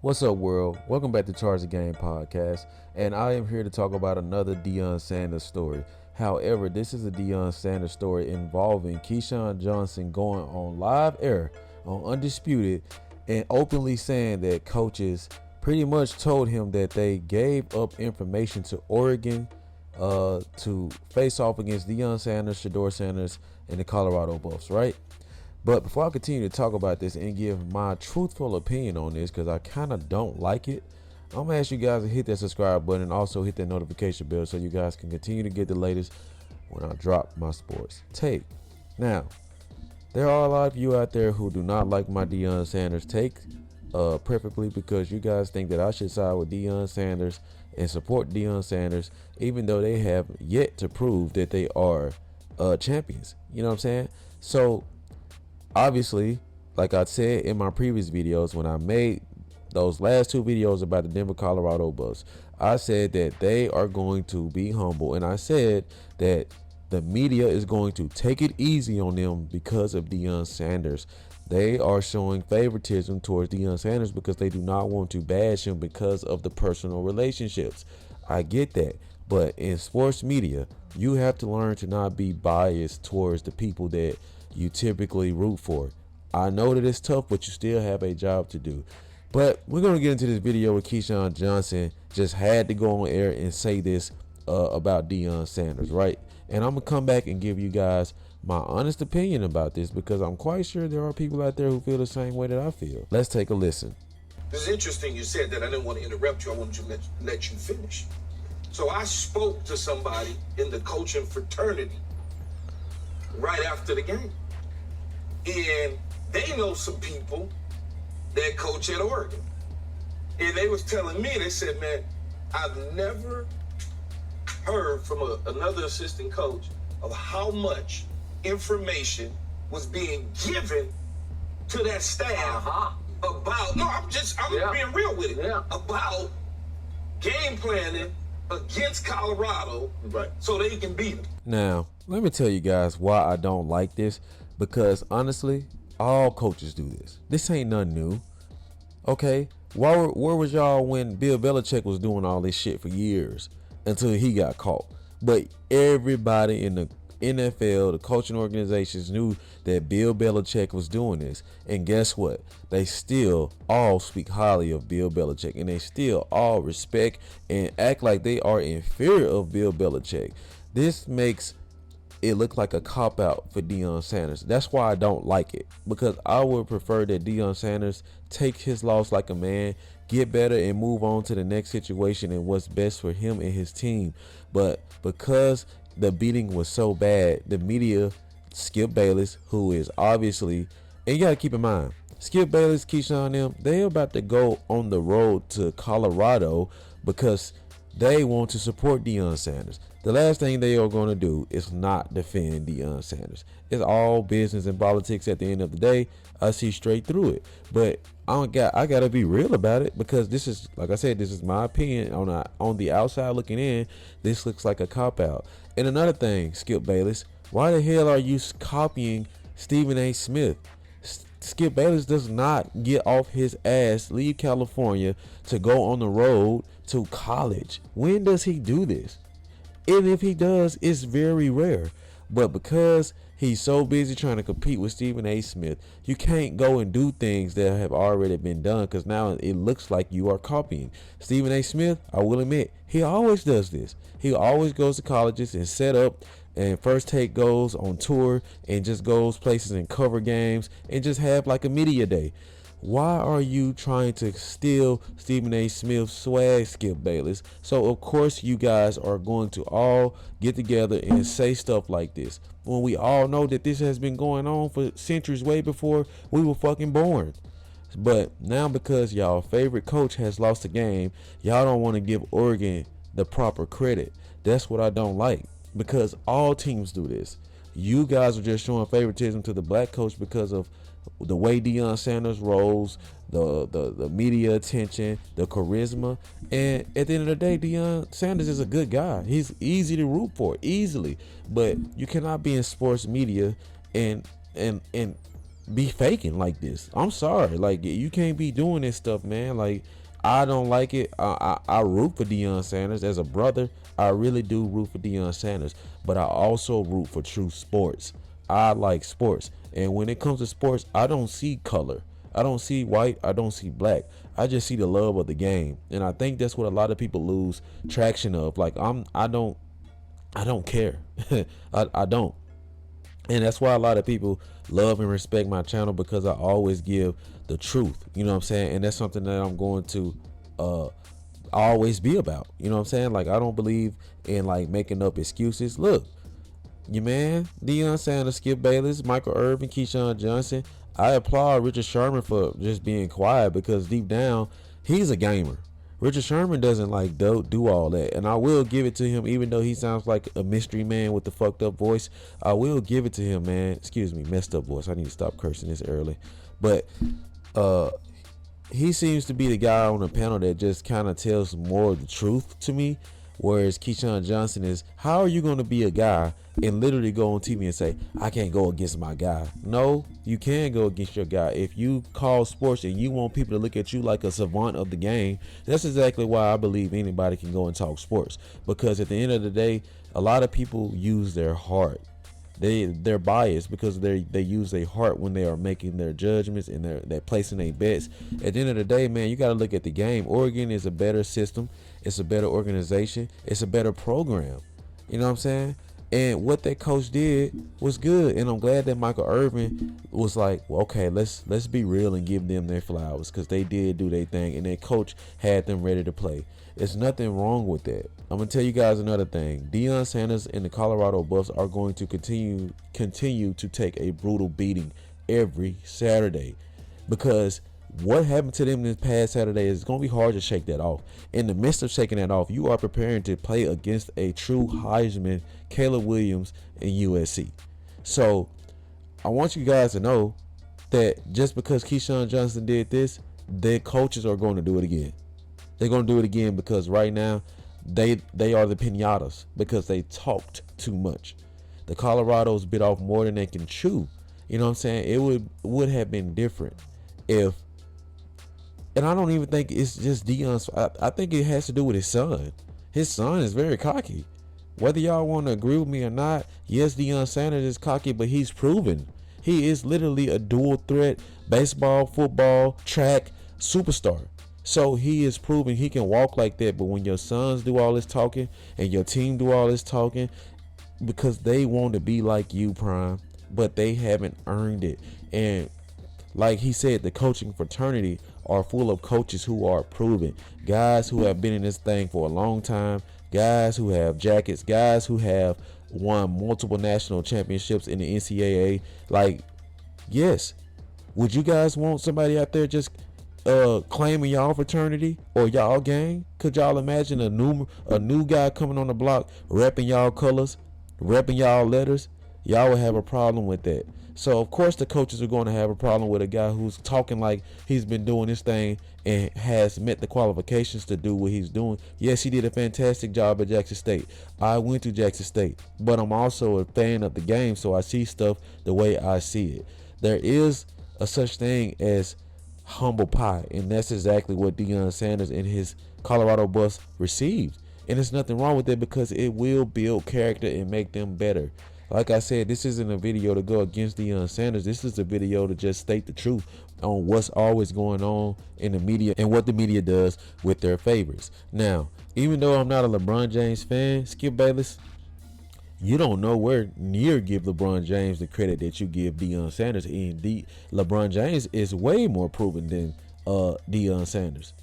What's up, world? Welcome back to Charge the Game podcast, and I am here to talk about another Deion Sanders story. However, this is a Deion Sanders story involving Keyshawn Johnson going on live air on Undisputed and openly saying that coaches pretty much told him that they gave up information to Oregon to face off against Deion Sanders, Shedeur Sanders, and the Colorado Buffs, right? But before I continue to talk about this and give my truthful opinion on this, because I kind of don't like it, I'm going to ask you guys to hit that subscribe button and also hit that notification bell so you guys can continue to get the latest when I drop my sports take. Now, there are a lot of you out there who do not like my Deion Sanders take, perfectly because you guys think that I should side with Deion Sanders and support Deion Sanders, even though they have yet to prove that they are champions. You know what I'm saying? So, obviously, like I said in my previous videos, when I made those last two videos about the Denver, Colorado Buffs, I said that they are going to be humble, and I said that the media is going to take it easy on them because of Deion Sanders. They are showing favoritism towards Deion Sanders because they do not want to bash him because of the personal relationships. I get that, but in sports media, you have to learn to not be biased towards the people that you typically root for. I know that it's tough, but you still have a job to do. But we're going to get into this video where Keyshawn Johnson just had to go on air and say this about Deion Sanders, right? And I'm going to come back and give you guys my honest opinion about this because I'm quite sure there are people out there who feel the same way that I feel. Let's take a listen. It's interesting you said that. I didn't want to interrupt you. I wanted to let you finish. So I spoke to somebody in the coaching fraternity right after the game. And they know some people that coach at Oregon. And they was telling me, they said, man, I've never heard from another assistant coach of how much information was being given to that staff about, I'm being real with it, about game planning against Colorado, right, so they can beat them. Now, let me tell you guys why I don't like this. Because honestly, all coaches do this. This ain't nothing new. Okay? Where was y'all when Bill Belichick was doing all this shit for years until he got caught? But everybody in the NFL, the coaching organizations knew that Bill Belichick was doing this. And guess what? They still all speak highly of Bill Belichick. And they still all respect and act like they are inferior of Bill Belichick. This makes it looked like a cop-out for Deion Sanders. That's why I don't like it, because I would prefer that Deion Sanders take his loss like a man, get better, and move on to the next situation and what's best for him and his team. But because the beating was so bad, the media, Skip Bayless, who is obviously, and you got to keep in mind, Skip Bayless, Keyshawn, them, they're about to go on the road to Colorado because they want to support Deion Sanders. The last thing they are going to do is not defend Deion Sanders. It's all business and politics at the end of the day. I see straight through it. But I got to be real about it because this is, like I said, this is my opinion. On the outside looking in, this looks like a cop-out. And another thing, Skip Bayless, why the hell are you copying Stephen A. Smith? Skip Bayless does not get off his ass, leave California to go on the road to college. When does he do this? And if he does, it's very rare. But because he's so busy trying to compete with Stephen A. Smith, you can't go and do things that have already been done because now it looks like you are copying. Stephen A. Smith, I will admit, he always does this. He always goes to colleges and set up and first take goes on tour and just goes places and cover games and just have like a media day. Why are you trying to steal Stephen A. Smith's swag, Skip Bayless? So, of course, you guys are going to all get together and say stuff like this when we all know that this has been going on for centuries, way before we were fucking born. But now because y'all favorite coach has lost a game, y'all don't want to give Oregon the proper credit. That's what I don't like, because all teams do this. You guys are just showing favoritism to the black coach because of the way Deion Sanders rolls, the media attention, the charisma, and at the end of the day, Deion Sanders is a good guy. He's easy to root for, easily. But you cannot be in sports media and be faking like this. I'm sorry. Like, you can't be doing this stuff, man. Like, I don't like it. I root for Deion Sanders as a brother. I really do root for Deion Sanders, but I also root for true sports. I like sports, and when it comes to sports, I don't see color. I don't see white. I don't see black. I just see the love of the game, and I think that's what a lot of people lose traction of. Like, I don't care. I don't. And that's why a lot of people love and respect my channel, because I always give the truth. You know what I'm saying? And that's something that I'm going to always be about. You know what I'm saying? Like, I don't believe in like making up excuses. Look, your man, Deion Sanders, Skip Bayless, Michael Irvin, Keyshawn Johnson. I applaud Richard Sherman for just being quiet, because deep down, he's a gamer. Richard Sherman doesn't like do all that, and I will give it to him, even though he sounds like a mystery man with the fucked up voice. I will give it to him, man. Excuse me, messed up voice. I need to stop cursing this early. But he seems to be the guy on the panel that just kind of tells more of the truth to me, whereas Keyshawn Johnson is, how are you going to be a guy and literally go on TV and say, I can't go against my guy? No, you can go against your guy. If you call sports and you want people to look at you like a savant of the game, that's exactly why I believe anybody can go and talk sports. Because at the end of the day, a lot of people use their heart. They're biased because they use their heart when they are making their judgments and they're placing their bets. At the end of the day, man, you got to look at the game. Oregon is a better system. It's a better organization. It's a better program. You know what I'm saying? And what that coach did was good, and I'm glad that Michael Irvin was like, well, okay, let's be real and give them their flowers, because they did do their thing, and their coach had them ready to play. There's nothing wrong with that. I'm gonna tell you guys another thing. Deion Sanders and the Colorado Buffs are going to continue to take a brutal beating every Saturday, because what happened to them this past Saturday is going to be hard to shake that off. In the midst of shaking that off, you are preparing to play against a true Heisman, Caleb Williams, and USC. So I want you guys to know that just because Keyshawn Johnson did this, their coaches are going to do it again. They're going to do it again, because right now they are the pinatas, because they talked too much. The Colorados bit off more than they can chew. You know what I'm saying? It would have been different if. And I don't even think it's just Deion's. I think it has to do with his son. His son is very cocky. Whether y'all want to agree with me or not, yes, Deion Sanders is cocky, but he's proven. He is literally a dual threat, baseball, football, track superstar. So he is proving he can walk like that. But when your sons do all this talking and your team do all this talking, because they want to be like you, Prime, but they haven't earned it. And like he said, the coaching fraternity are full of coaches who are proven, guys who have been in this thing for a long time, guys who have jackets, guys who have won multiple national championships in the NCAA. Like, yes, would you guys want somebody out there just claiming y'all fraternity or y'all gang? Could y'all imagine a new guy coming on the block repping y'all colors, repping y'all letters? Y'all would have a problem with that. So of course the coaches are going to have a problem with a guy who's talking like he's been doing this thing and has met the qualifications to do what he's doing. Yes, he did a fantastic job at Jackson State. I went to Jackson State, but I'm also a fan of the game, so I see stuff the way I see it. There is a such thing as humble pie, and that's exactly what Deion Sanders and his Colorado Buffs received. And there's nothing wrong with it, because it will build character and make them better. Like I said, this isn't a video to go against Deion Sanders. This is a video to just state the truth on what's always going on in the media and what the media does with their favorites. Now, even though I'm not a LeBron James fan, Skip Bayless, you don't nowhere near give LeBron James the credit that you give Deion Sanders. Indeed, LeBron James is way more proven than Deion Sanders.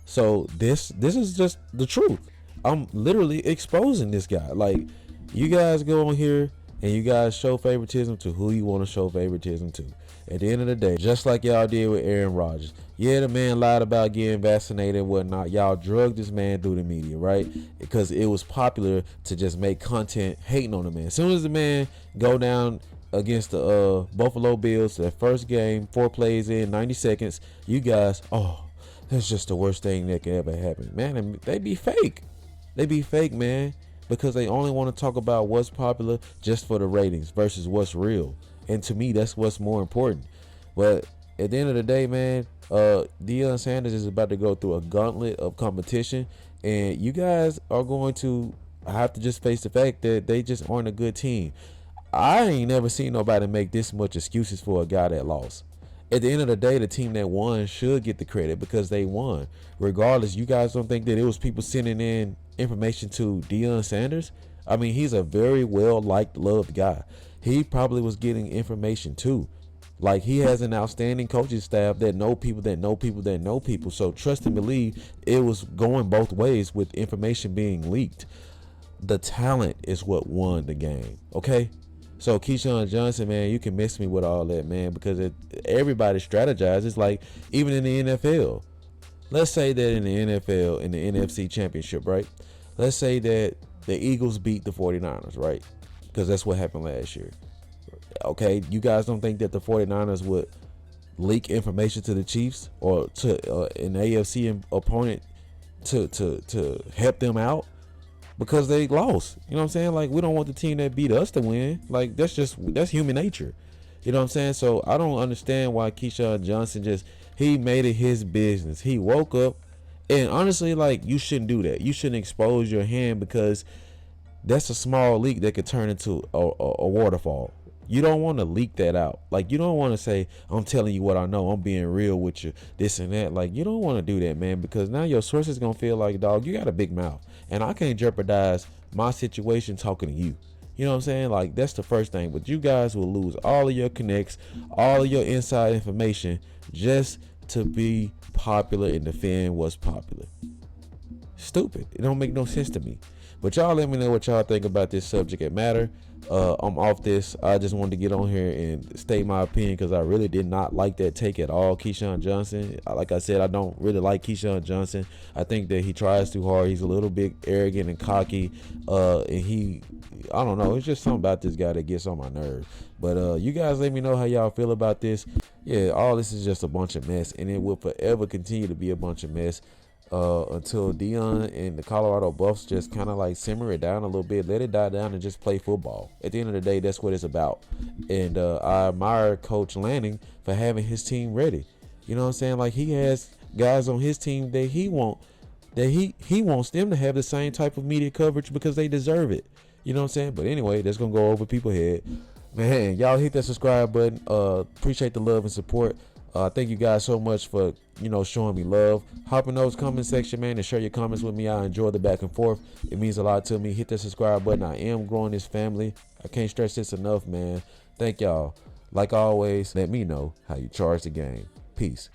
So this is just the truth. I'm literally exposing this guy. Like, you guys go on here and you guys show favoritism to who you want to show favoritism to. At the end of the day, just like y'all did with Aaron Rodgers. Yeah, the man lied about getting vaccinated and whatnot. Y'all drugged this man through the media, right? Because it was popular to just make content hating on the man. As soon as the man go down against the Buffalo Bills, their first game, 4 plays in, 90 seconds, you guys, oh, that's just the worst thing that could ever happen. Man, they be fake. They be fake, man. Because they only want to talk about what's popular just for the ratings versus what's real. And to me, that's what's more important. But at the end of the day, man, Deion Sanders is about to go through a gauntlet of competition, and you guys are going to have to just face the fact that they just aren't a good team. I ain't never seen nobody make this much excuses for a guy that lost. At the end of the day, the team that won should get the credit because they won. Regardless, you guys don't think that it was people sending in information to Deion Sanders? I mean, he's a very well-liked, loved guy. He probably was getting information too. Like, he has an outstanding coaching staff that know people that know people that know people. So trust and believe it was going both ways with information being leaked. The talent is what won the game, okay? So Keyshawn Johnson, man, you can miss me with all that, man, because everybody strategizes. Like, even in the NFL, let's say that in the NFL, in the NFC Championship, right? Let's say that the Eagles beat the 49ers, right? Because that's what happened last year. Okay, you guys don't think that the 49ers would leak information to the Chiefs or to an AFC opponent to help them out? Because they lost. You know what I'm saying? Like, we don't want the team that beat us to win. Like, that's human nature. You know what I'm saying? So I don't understand why Keyshawn Johnson he made it his business. He woke up, and honestly, like, you shouldn't do that. You shouldn't expose your hand, because that's a small leak that could turn into a waterfall. You don't want to leak that out. Like, you don't want to say, I'm telling you what I know, I'm being real with you, this and that. Like, you don't want to do that, man, because now your sources going to feel like, dog, you got a big mouth, and I can't jeopardize my situation talking to you. You know what I'm saying? Like, that's the first thing. But you guys will lose all of your connects, all of your inside information, just to be popular and defend what's popular. Stupid. It don't make no sense to me. But y'all let me know what y'all think about this subject matter. I'm off this. I just wanted to get on here and state my opinion, because I really did not like that take at all. Keyshawn Johnson, like I said, I don't really like Keyshawn Johnson. I think that he tries too hard. He's a little bit arrogant and cocky, and I don't know, it's just something about this guy that gets on my nerves. But you guys let me know how y'all feel about this. Yeah, all this is just a bunch of mess, and it will forever continue to be a bunch of mess until Deion and the Colorado Buffs just kind of like simmer it down a little bit, let it die down, and just play football. At the end of the day, that's what it's about. And I admire Coach Lanning for having his team ready. You know what I'm saying? Like, he has guys on his team that he wants them to have the same type of media coverage, because they deserve it. You know what I'm saying? But anyway, that's gonna go over people's head. Man, y'all hit that subscribe button. Appreciate the love and support. Thank you guys so much for, showing me love. Hop in those comment section, man, and share your comments with me. I enjoy the back and forth. It means a lot to me. Hit that subscribe button. I am growing this family. I can't stress this enough, man. Thank y'all. Like always, let me know how you charge the game. Peace.